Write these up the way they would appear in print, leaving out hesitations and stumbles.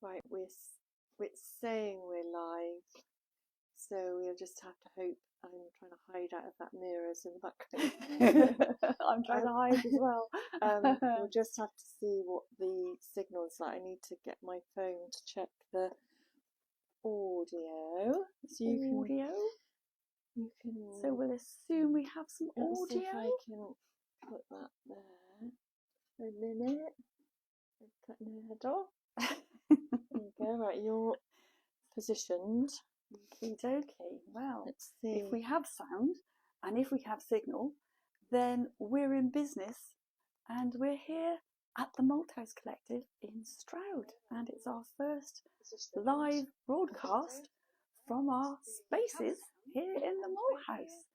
Right, it's saying we're live, so we'll just have to hope. I'm trying to hide out of that mirrors in the background. I'm trying to hide as well. We'll just have to see what the signal's like. I need to get my phone to check the audio. So you can. So we'll assume we have some Let's see audio. if I can put that there. A minute. Putting the head off. There you go. Right, you're positioned. Okie dokie. Well, Let's see. if we have sound and if we have signal, then we're in business, and we're here at the Malthouse Collective in Stroud, and it's our first live broadcast from our spaces here in the Malthouse.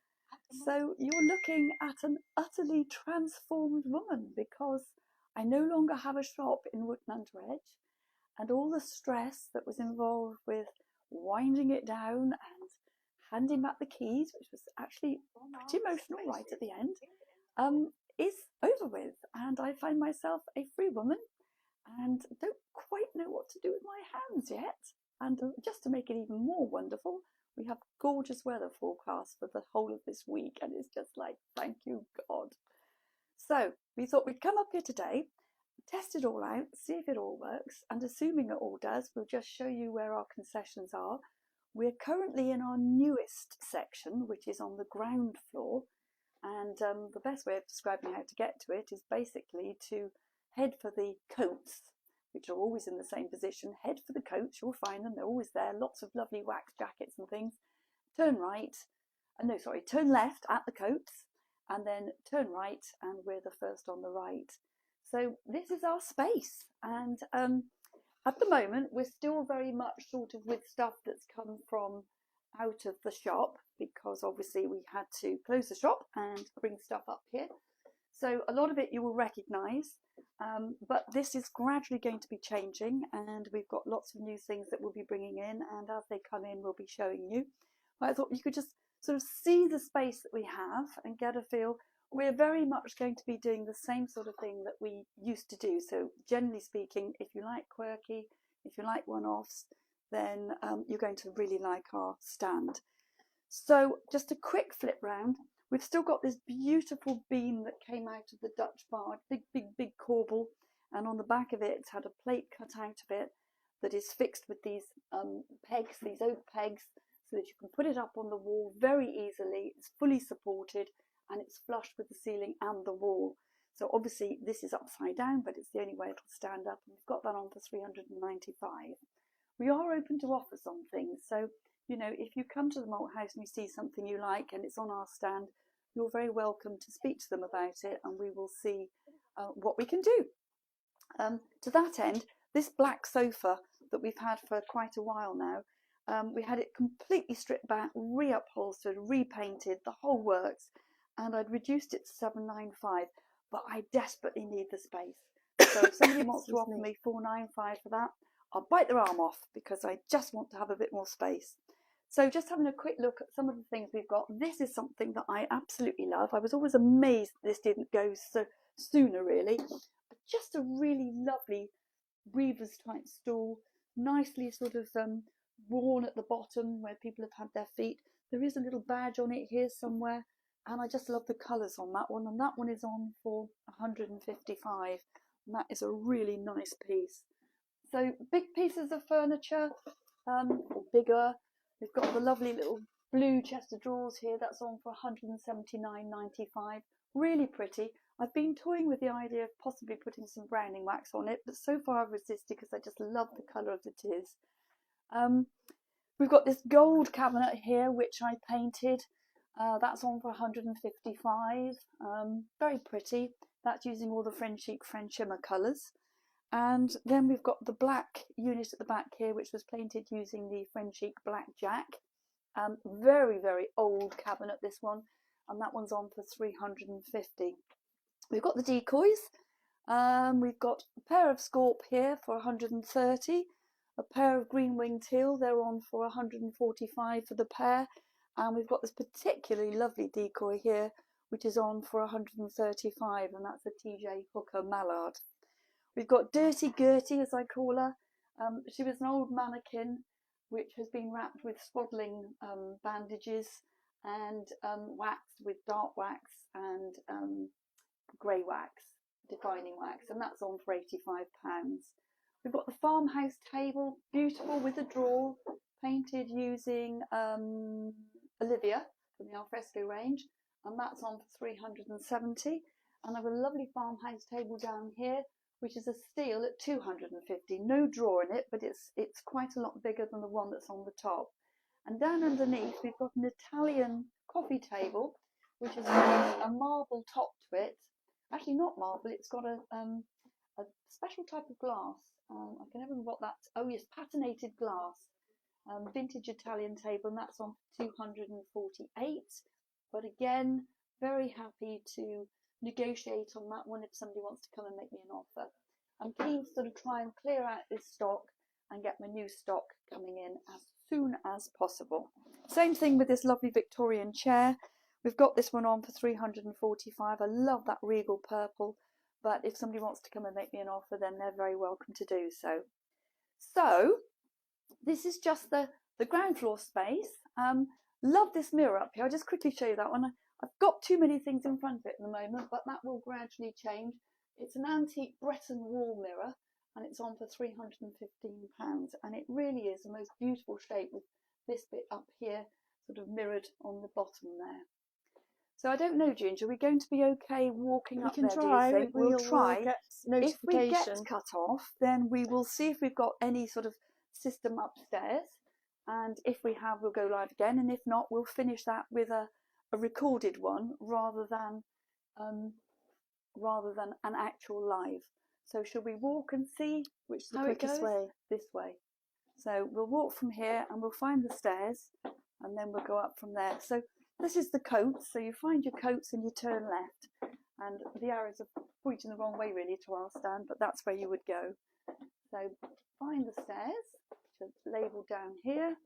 So you're looking at an utterly transformed woman, because I no longer have a shop in Wotton-under-edge, and all the stress that was involved with winding it down and handing back the keys, which was actually pretty emotional right at the end, is over with, and I find myself a free woman and don't quite know what to do with my hands yet. And just to make it even more wonderful, we have gorgeous weather forecast for the whole of this week, and it's just like, thank you God. So we thought we'd come up here today, test it all out, see if it all works, and assuming it all does, we'll just show you where our concessions are. We're currently in our newest section, which is on the ground floor, and the best way of describing how to get to it is basically to head for the coats, which are always in the same position. Head for the coats, you'll find them, they're always there, lots of lovely wax jackets and things. Turn left at the coats, and then turn right, and we're the first on the right. So this is our space, and at the moment we're still very much sort of with stuff that's come from out of the shop, because obviously we had to close the shop and bring stuff up here. So a lot of it you will recognise, but this is gradually going to be changing, and we've got lots of new things that we'll be bringing in, and as they come in we'll be showing you. But I thought you could just sort of see the space that we have and get a feel. We're very much going to be doing the same sort of thing that we used to do. So generally speaking, if you like quirky, if you like one-offs, then you're going to really like our stand. So just a quick flip round. We've still got this beautiful beam that came out of the Dutch barge, big corbel, and on the back of it it's had a plate cut out of it that is fixed with these pegs, these oak pegs, so that you can put it up on the wall very easily. It's fully supported, and it's flush with the ceiling and the wall. So obviously this is upside down, but it's the only way it'll stand up, and we've got that on for £395. We are open to offers on things, so you know, if you come to the Malthouse and you see something you like and it's on our stand, you're very welcome to speak to them about it, and we will see what we can do. To that end, this black sofa that we've had for quite a while now, we had it completely stripped back, re-upholstered, repainted, the whole works, and I'd reduced it to £795, but I desperately need the space. So if somebody wants to offer me £495 for that, I'll bite their arm off, because I just want to have a bit more space. So just having a quick look at some of the things we've got. This is something that I absolutely love. I was always amazed this didn't go so sooner, really. But just a really lovely weaver's type stool, nicely sort of worn at the bottom where people have had their feet. There is a little badge on it here somewhere, and I just love the colours on that one. And that one is on for £155, and that is a really nice piece. So big pieces of furniture, or bigger. We've got the lovely little blue chest of drawers here. That's on for £179.95. Really pretty. I've been toying with the idea of possibly putting some browning wax on it, but so far I've resisted because I just love the colour of the tiz. We've got this gold cabinet here, which I painted. That's on for £155. Very pretty. That's using all the Frenchic French shimmer colours. And then we've got the black unit at the back here, which was painted using the Frenchic Black Jack. Very, very old cabinet, this one, and that one's on for £350. We've got the decoys. We've got a pair of Scorp here for £130. A pair of green winged teal, they're on for £145 for the pair. And we've got this particularly lovely decoy here, which is on for £135, and that's a TJ Hooker Mallard. We've got Dirty Gertie, as I call her. She was an old mannequin which has been wrapped with swaddling bandages and waxed with dark wax and grey wax, defining wax, and that's on for £85. We've got the farmhouse table, beautiful, with a drawer, painted using Olivia from the alfresco range, and that's on for £370. And I've a lovely farmhouse table down here, which is a steel at £250. No drawer in it, but it's quite a lot bigger than the one that's on the top. And down underneath, we've got an Italian coffee table, which has got a marble top to it. Actually, not marble. It's got a special type of glass. I can never remember what that's. Oh yes, patinated glass. Vintage Italian table, and that's on £248. But again, very happy to negotiate on that one if somebody wants to come and make me an offer. I'm keen to sort of try and clear out this stock and get my new stock coming in as soon as possible. Same thing with this lovely Victorian chair. We've got this one on for £345. I love that regal purple, but if somebody wants to come and make me an offer, then they're very welcome to do so. So this is just the ground floor space. Love this mirror up here. I'll just quickly show you that one. I've got too many things in front of it at the moment, but that will gradually change. It's an antique Breton wall mirror, and it's on for £315. And it really is the most beautiful shape with this bit up here sort of mirrored on the bottom there. So I don't know, Ginger, are we going to be okay walking up there, do you think? We'll try. If we get cut off, then we will see if we've got any sort of system upstairs. And if we have, we'll go live again. And if not, we'll finish that with a recorded one rather than an actual live. So shall we walk and see which is the quickest way? This way. So we'll walk from here and we'll find the stairs and then we'll go up from there. So this is the coats. So you find your coats and you turn left. And the arrows are pointing the wrong way really to our stand, but that's where you would go. So find the stairs, which are labelled down here.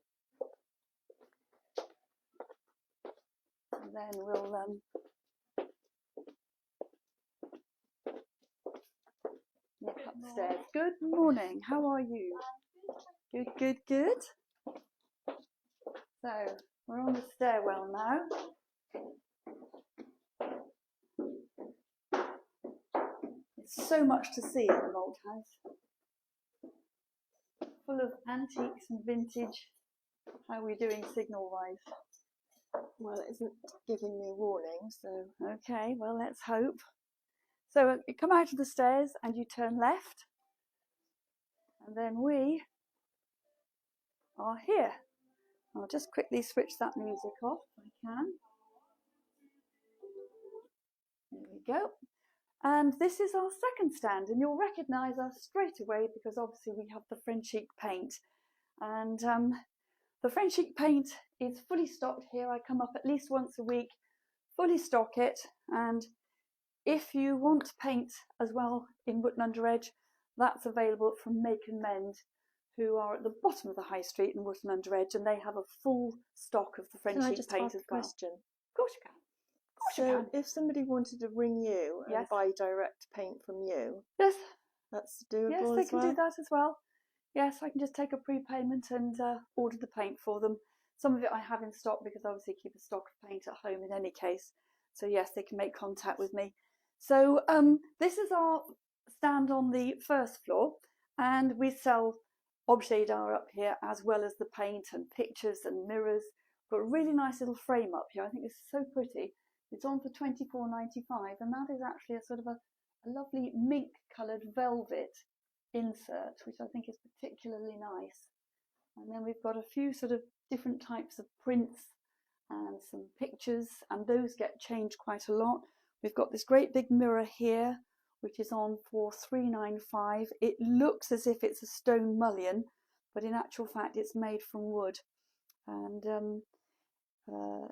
And then we'll nip upstairs. Good morning, how are you? Good, good, good. So we're on the stairwell now. There's so much to see at the Malthouse. Full of antiques and vintage. How are we doing signal wise? Well, it isn't giving me a warning, so... Okay, well, let's hope. So you come out of the stairs and you turn left. And then we are here. I'll just quickly switch that music off if I can. There we go. And this is our second stand, and you'll recognise us straight away because obviously we have the Frenchic paint. And the Frenchic paint is fully stocked here. I come up at least once a week, fully stock it. And if you want to paint as well in Wotton-under-edge, that's available from Make and Mend, who are at the bottom of the high street in Wotton-under-edge, and they have a full stock of the Frenchic paint as well. Question? Of course you can. So if somebody wanted to ring you and buy direct paint from you, yes, that's doable. Yes, they can do that as well. Yes, I can just take a prepayment and order the paint for them. Some of it I have in stock because obviously I keep a stock of paint at home in any case. So yes, they can make contact with me. So this is our stand on the first floor, and we sell objet d'art up here as well as the paint and pictures and mirrors. Got a really nice little frame up here. I think this is so pretty. It's on for £24.95, and that is actually a sort of a lovely mink coloured velvet insert, which I think is particularly nice. And then we've got a few sort of different types of prints and some pictures, and those get changed quite a lot. We've got this great big mirror here, which is on for £3.95. It looks as if it's a stone mullion, but in actual fact it's made from wood. And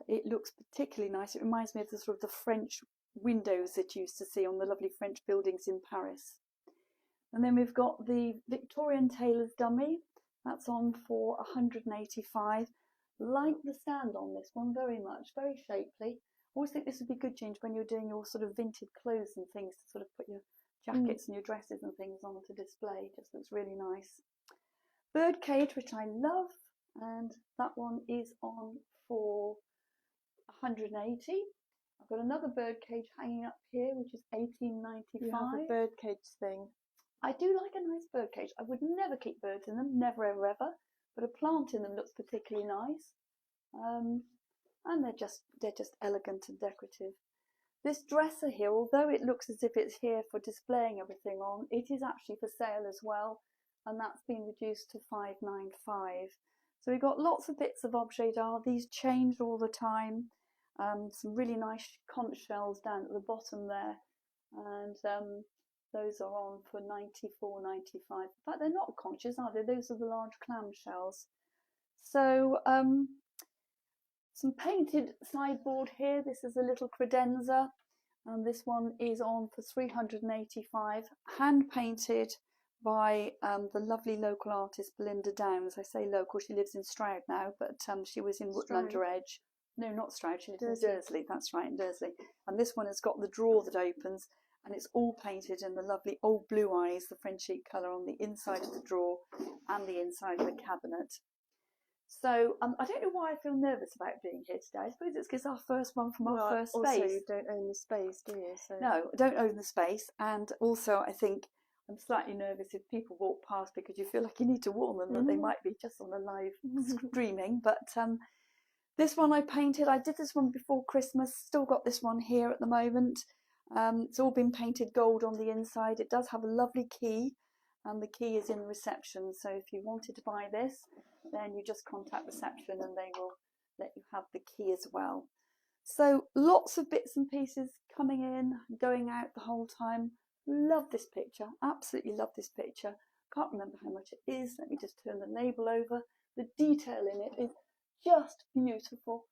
it looks particularly nice. It reminds me of the sort of the French windows that you used to see on the lovely French buildings in Paris. And then we've got the Victorian tailor's dummy. That's on for £185. Like the stand on this one very much, very shapely. I always think this would be good, Ginger, when you're doing your sort of vintage clothes and things, to sort of put your jackets and your dresses and things on to display. Just looks really nice. birdcage, which I love, and that one is on for 180. I've got another birdcage hanging up here, which is 18.95. You have a birdcage thing. I do like a nice birdcage. I would never keep birds in them, never ever ever, but a plant in them looks particularly nice. And they're just elegant and decorative. This dresser here, although it looks as if it's here for displaying everything on, it is actually for sale as well, and that's been reduced to £5.95. So we've got lots of bits of objet d'art. These change all the time. Some really nice conch shells down at the bottom there, and those are on for £94.95. In fact, they're not conches, are they? Those are the large clam shells. So some painted sideboard here. This is a little credenza, and this one is on for £385, hand painted by the lovely local artist Belinda Downs. I say local, she lives in Stroud now, but she was in Wotton-under-edge. No, not Stroud, she lives in Dursley. That's right, in Dursley. And this one has got the drawer that opens, and it's all painted in the lovely old blue eyes, the Frenchic colour, on the inside of the drawer and the inside of the cabinet. So I don't know why I feel nervous about being here today. I suppose it's because our first one from our first space. Also, you don't own the space, do you? So. No, I don't own the space, and also I think I'm slightly nervous if people walk past, because you feel like you need to warn them that they might be just on the live streaming. But this one I painted. I did this one before Christmas. Still got this one here at the moment. It's all been painted gold on the inside. It does have a lovely key, and the key is in reception. So if you wanted to buy this, then you just contact reception and they will let you have the key as well. So lots of bits and pieces coming in, going out the whole time. Love this picture, absolutely love this picture. Can't remember how much it is. Let me just turn the label over. The detail in it is just beautiful.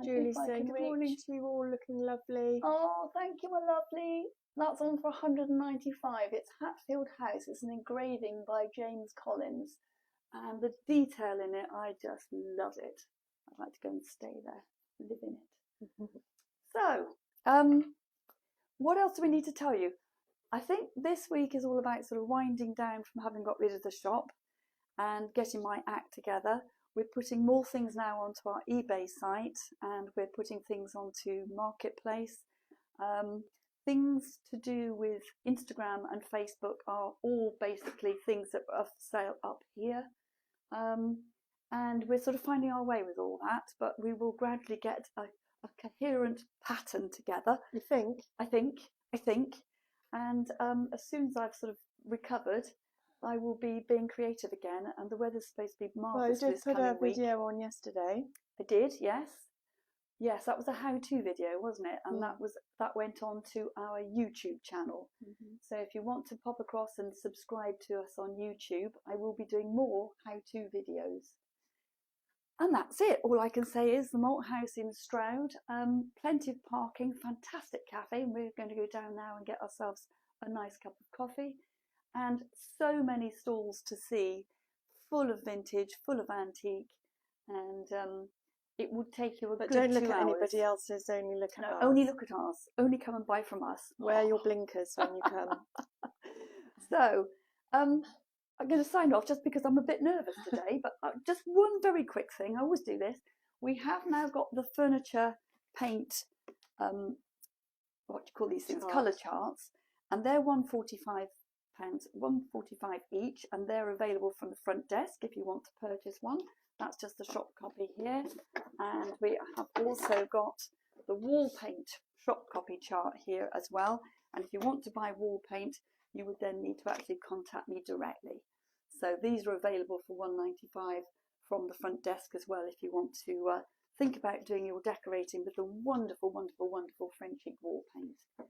Julie saying good morning to you all, looking lovely. Oh, thank you, my lovely. That's on for 195. It's Hatfield House. It's an engraving by James Collins. And the detail in it, I just love it. I'd like to go and stay there, live in it. So, what else do we need to tell you? I think this week is all about sort of winding down from having got rid of the shop and getting my act together. We're putting more things now onto our eBay site, and we're putting things onto Marketplace. Things to do with Instagram and Facebook are all basically things that are for sale up here. And we're sort of finding our way with all that, but we will gradually get a coherent pattern together. You think? I think. And as soon as I've sort of recovered, I will be being creative again, and the weather's supposed to be marvellous this coming week. Well, you did put a video on yesterday. I did, yes. Yes, that was a how-to video, wasn't it? And that went on to our YouTube channel. So if you want to pop across and subscribe to us on YouTube, I will be doing more how-to videos. And that's it. All I can say is the Malthouse in Stroud, plenty of parking, fantastic cafe, and we're going to go down now and get ourselves a nice cup of coffee. And so many stalls to see, full of vintage, full of antique, and it would take you a good 2 hours. But don't look at anybody else's, only look at ours. Only look at ours. Only come and buy from us. Wear your blinkers when you come. So, I'm going to sign off just because I'm a bit nervous today, but just one very quick thing. I always do this. We have now got the furniture paint, what do you call these things? Colour charts, and they're £145, £145 each, and they're available from the front desk if you want to purchase one. That's just the shop copy here, and we have also got the wall paint shop copy chart here as well. And if you want to buy wall paint, you would then need to actually contact me directly. So these are available for £195 from the front desk as well, if you want to think about doing your decorating with the wonderful, wonderful, wonderful Frenchic wall paint.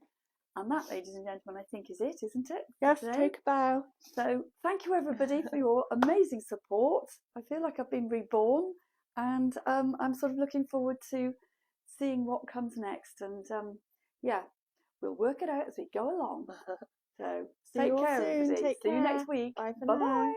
And that, ladies and gentlemen, I think is it, isn't it? Yes, take a bow. So thank you everybody for your amazing support. I feel like I've been reborn, and I'm sort of looking forward to seeing what comes next. And yeah, we'll work it out as we go along. So take care, everybody. See you next week. Bye for Bye-bye. now.